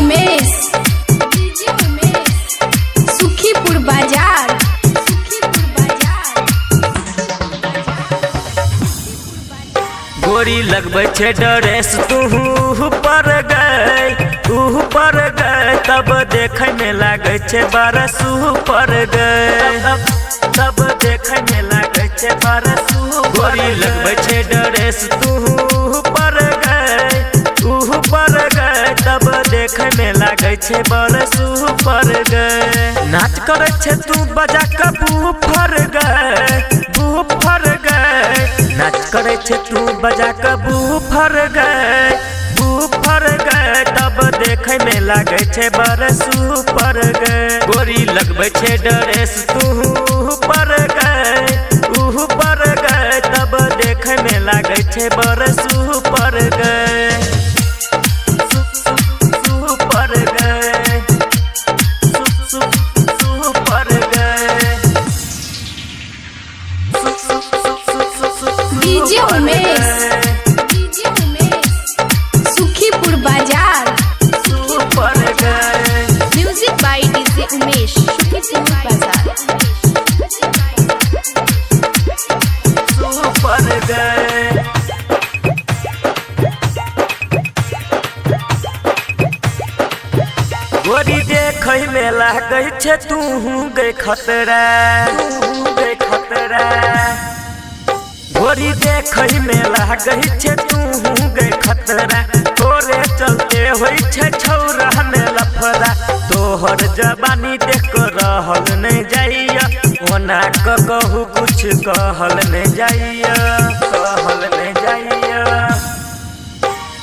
उमेश सुखीपुर बाजार। गोरी लगबै छे ड्रेस तू पर गए तब देखे में लागे छे बरस पर गए तब देखे में लागे छे बरस। गोरी लगबै छे ड्रेस तू पर गए तब देखे में लागे छे बरस पर गए। नाच करे छे तू बजा के बूफर गए नाच करे छे तू बजा के बूफर गए तब देखे में लागे छे बरस पर गए। गोरी लगबै छे ड्रेस तू पर गए तब देखे में लागे छे बरस पर गए पर गए पर गए। डीजे उमेश सुखीपुर बाजार। पर गए music by DJ Umesh Sukhipur बाजार। पर गए गोरी देखै में लागै छे तू गए खतरा गोरी देखै में लागै छे तू गए खतरा। तोरे चलते होई छे छौरा में लफड़ा। तोहर जवानी देख रहल नहीं जाइया ओना कहू कुछ कहल नहीं जाइया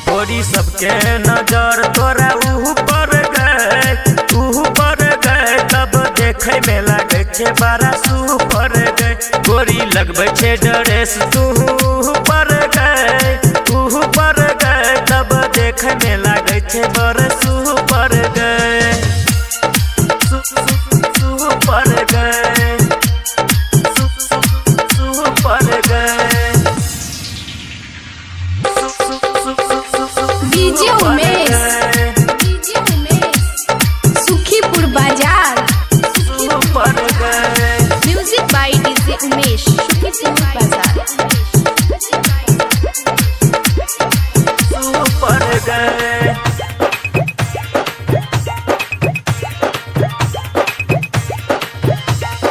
गोरी सबके नजर तोरा ऊपर गए तब देखे में लागे छे बड़ा सुपर गए। गोरी लगबै छे ड्रेस तू पर गए तब देखे में लागे छे बड़ा सुपर गए सुपर गए सुपर गए। डीजे उमेश सुखीपुर बाजार। पर गए music by DJ Umesh Sukhipur बाजार। पर गए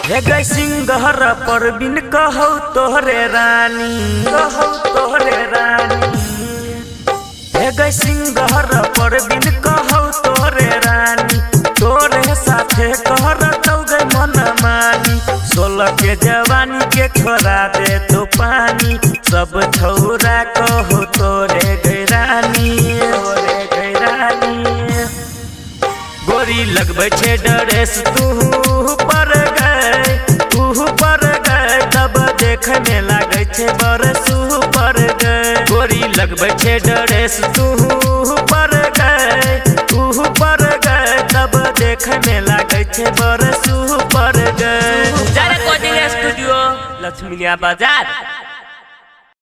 हे गई सिंगहर पर बिन कहौ तोहरे रानी हे गई सिंगहर पर बिन कहौ तोहरे रानी। तोरे साथे कहर तो गई मन मानी। 16 के जवानी के छोड़ा दे तो पानी। सब छौरा कहो तोरे गई रानी गोरी लगबै छे ड्रेस तू पर गए तब देखे में लागे छे बरस पर गए। गोरी लगबै छे ड्रेस तू पर गए तब देखे में लागे छे बरस पर गए। स्टूडियो लक्ष्मीनिया बाजार।